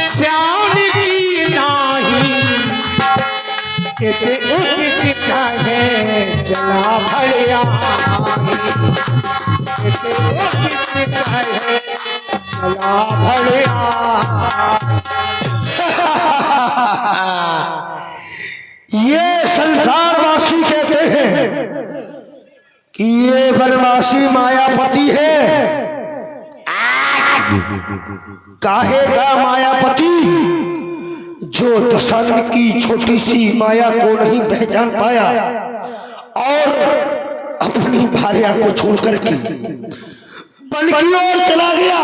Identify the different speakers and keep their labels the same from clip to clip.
Speaker 1: श्याम की नाही उचित है चला भैया उचित है चला भैया।
Speaker 2: ये संसारवासी कहते हैं कि ये बनवासी मायापति है। काहे का मायापति? जो दशरथ की छोटी सी माया को नहीं पहचान पाया और अपनी भार्या को छोड़ करके वन की ओर चला गया।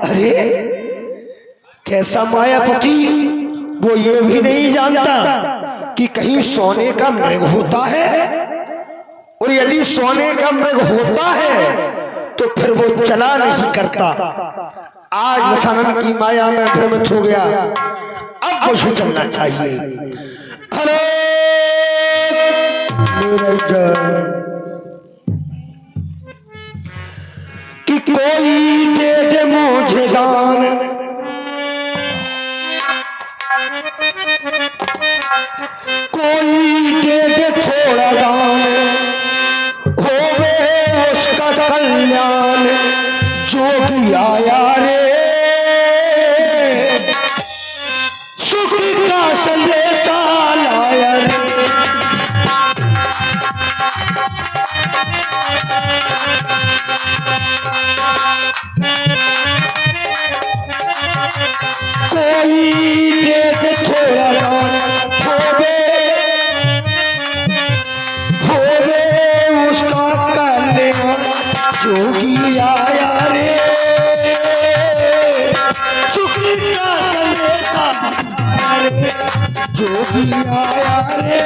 Speaker 2: अरे कैसा मायापति? वो ये भी नहीं जानता कि कहीं सोने का मृग होता है, और यदि सोने का मृग होता है तो फिर वो चला नहीं करता। आज दशरथ की माया में भ्रमित हो गया, अब मुझे चलना चाहिए। अरे कि कोई दे दे मुझे दान, कोई दे दे थोड़ा दान, होवे उसका कल्याण। जोगी आया रे सुख का संदेशा लाया रे। कोई दे दे थोड़ा दान, होवे उसका कल्याण। जोगी आया रे सुख का संदेशा रे, जोगी आया रे।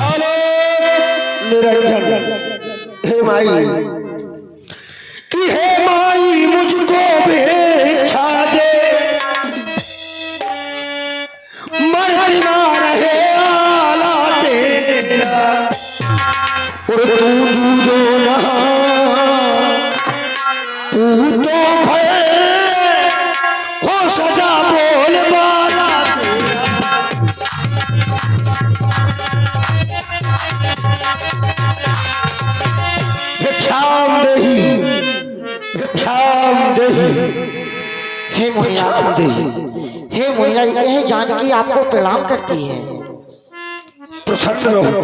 Speaker 2: अरे निरंजन, हे माई कि हे माई मुझको भिक्षा दे, मरती ना रहे आला तेरा। और तू दूधो नहा तू तो भय हो सदा बोल वाला भिक्षाम देहि, भिक्षाम देहि।
Speaker 3: हे मुनिराज, हे मुनिराज, यह जानकी आपको प्रणाम करती है।
Speaker 2: प्रसन्न रहो।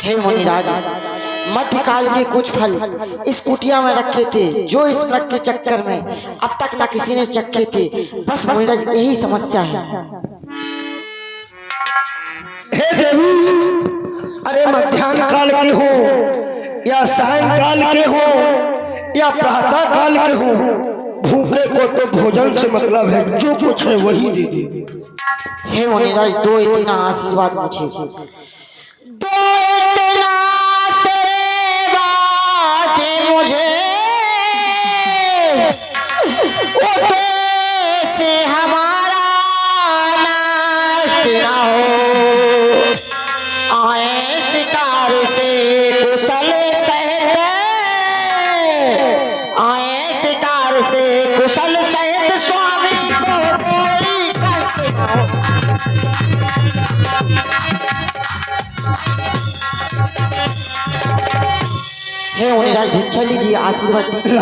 Speaker 3: हे मुनिराज, मध्यकाल के कुछ फल इस कुटिया में रखे थे, जो इस मृग के चक्कर में अब तक न किसी ने चखे थे। बस मुनिराज यही समस्या है।
Speaker 2: हे देवी, अरे मध्याह्न काल के हो या सायंकाल के हो या प्रातः काल के हो, भूखे को तो भोजन से मतलब है, जो कुछ है वही दे दे।
Speaker 3: हे मुनिराज, दो इतना आशीर्वाद मुझे, दो इतना आशीर्वाद मुझे, से हमारा नष्ट ना हो। आए शिकार से कुशल सहित, आए शिकार से कुशल सहित, स्वामी को कोई कष्ट ना हो। हे मुनिराज, भिक्षा लीजिए, आशीर्वाद दीजिए।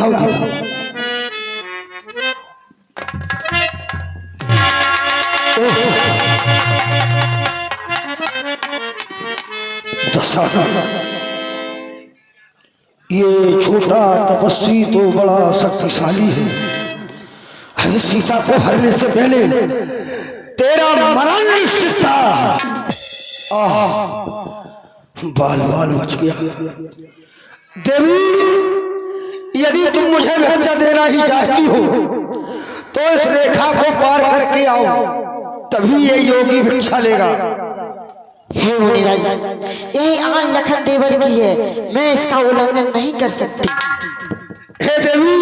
Speaker 2: ये छोटा तपस्वी तो बड़ा शक्तिशाली है। अरे सीता को हरने से पहले तेरा मरण निश्चित था। बाल बाल बच गया। देवी, यदि तुम मुझे भिक्षा देना ही चाहती हो तो इस रेखा को पार करके आओ, तभी ये योगी भिक्षा लेगा।
Speaker 3: हे मुनिराज, यही आन लखन देवर की है, मैं इसका उल्लंघन नहीं कर सकती।
Speaker 2: हे देवी,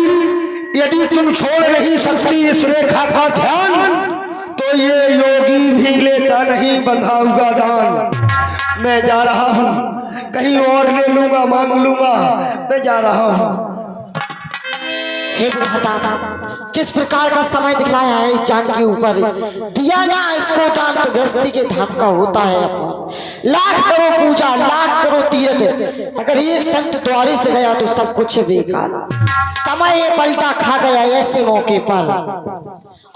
Speaker 2: यदि तुम छोड़ नहीं सकती इस रेखा का ध्यान, तो ये योगी भी लेता नहीं बंधा हुआ दान। मैं जा रहा हूँ, कहीं और ले लूंगा, मांग लूंगा, मैं जा रहा हूँ।
Speaker 3: हे विधाता, किस प्रकार का समय दिखलाया है इस जान के ऊपर। दिया ना इसको दान तो गृहस्थी के धाम का होता है अपन। लाख करो पूजा, लाख करो तीर्थ, अगर एक संत द्वारे से गया तो सब कुछ बेकार। समय पलटा खा गया ऐसे मौके पर,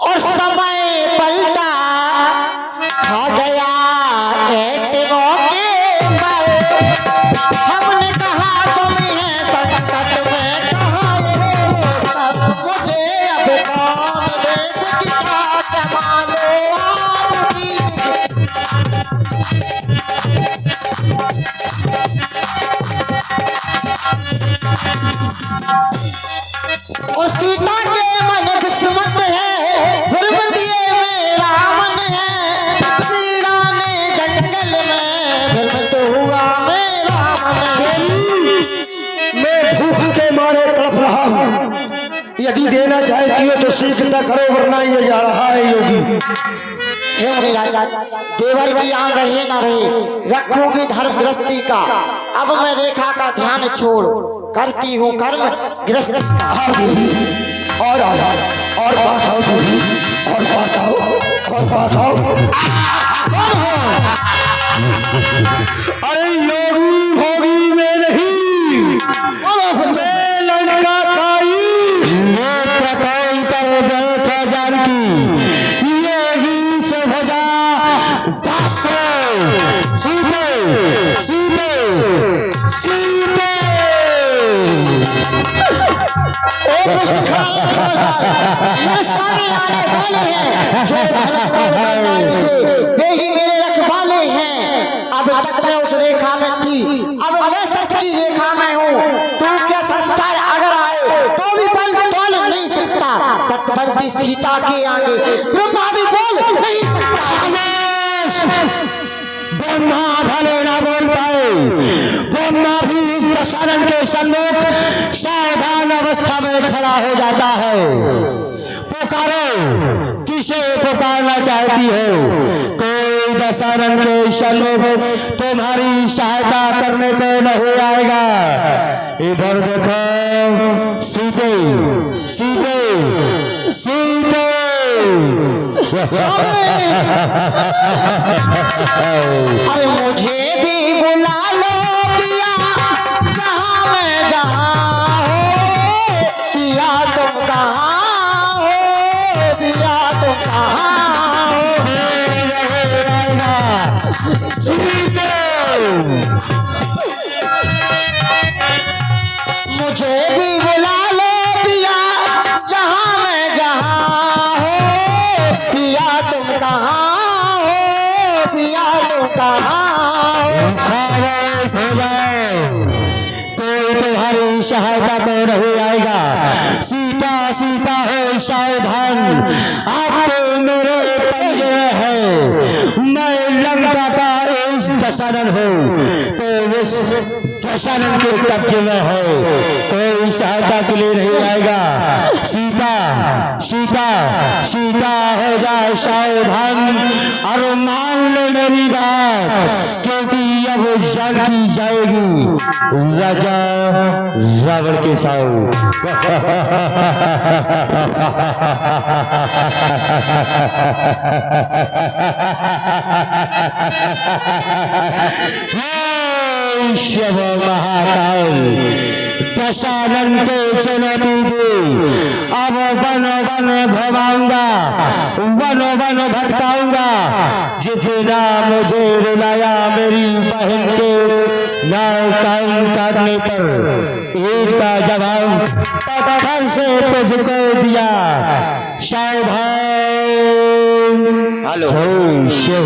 Speaker 3: और समय पलटा खा गया ऐसे मौके पर। हमने कहा तुम है संकट में, कहा मुझे अब कौन देश की बात मानो आपकी। और सीता के मन किस्मत है, गुरमतिये मेरा मन है। वीरा ने जंगल में, फिर तो हुआ मेरा मन।
Speaker 2: मैं भूख के मारे तड़प रहा हूँ, यदि देना चाहती हो तो शीघ्रता करो, वरना ये जा रहा है योगी।
Speaker 3: हे मुनिराज, देवर की आन रहे न रहे, रखूंगी धर्म गृहस्थी का। अब मैं रेखा का ध्यान छोड़, करती हूँ कर्म गृहस्थी का।
Speaker 2: आओ देवी, और आओ, और पास आओ देवी, और पास आओ, और पास आओ। अरे योगी भोगी में नहीं, मैं लंका काई, मैं प्रकाई कर बैठा जानकी, योगी से भजा दास सीते सीते सीते।
Speaker 3: मेरे स्वामी आने वाले हैं, जो धनुष तोड़ थे वे ही मेरे रखवाले हैं। अब तक मैं उस रेखा में थी, अब मैं सत्य की रेखा में हूँ। तू क्या संसार अगर आए तो भी बल तोल नहीं सकता। सत्यवती सीता के आगे ब्रह्मा भी बोल नहीं सकता।
Speaker 2: ब्रह्मा भले ना बोल पाए, ब्रह्मा भी इस दशानन के सम्मुख सावधान अवस्था में खड़ा हो जाता है। पुकारो, किसे पुकारना चाहती हो? कोई दशानन के सम्मुख तुम्हारी सहायता करने को नहीं आएगा। इधर देखो, सीते सीते सीते।
Speaker 3: अरे मुझे भी बुला लो पिया, जहाँ मैं जहाँ हो। पिया तुम कहाँ हो, पिया तुम कहाँ हो। मुझे भी बुला लो पिया, जहाँ मैं जहाँ हो। पिया तुम कहाँ हो, पिया तुम कहाँ हो।
Speaker 2: कोई तुम्हारी सहायता को नहीं आएगा। सीता सीता हो सावधान, आप तो मेरे पंजे में है। मैं लंका का इस दशानन हूँ, तो इस दशानन के कब्जे में है। कोई सहायता के लिए नहीं आएगा। सीता सीता सीता हो जाए सावधान, और मान ले मेरी बात, क्योंकि अब जानकी जाएगी राजा रावण के साथ। शिव महाकाल दशानन के चुनौती दी। अब वन वन घुमाऊंगा, वन वन भटकाऊंगा। जितना मुझे रुलाया मेरी बहन के नाव कायम करने पर, ईद का जवाब पत्थर से तुझको दिया। सावधान। हेलो शिव।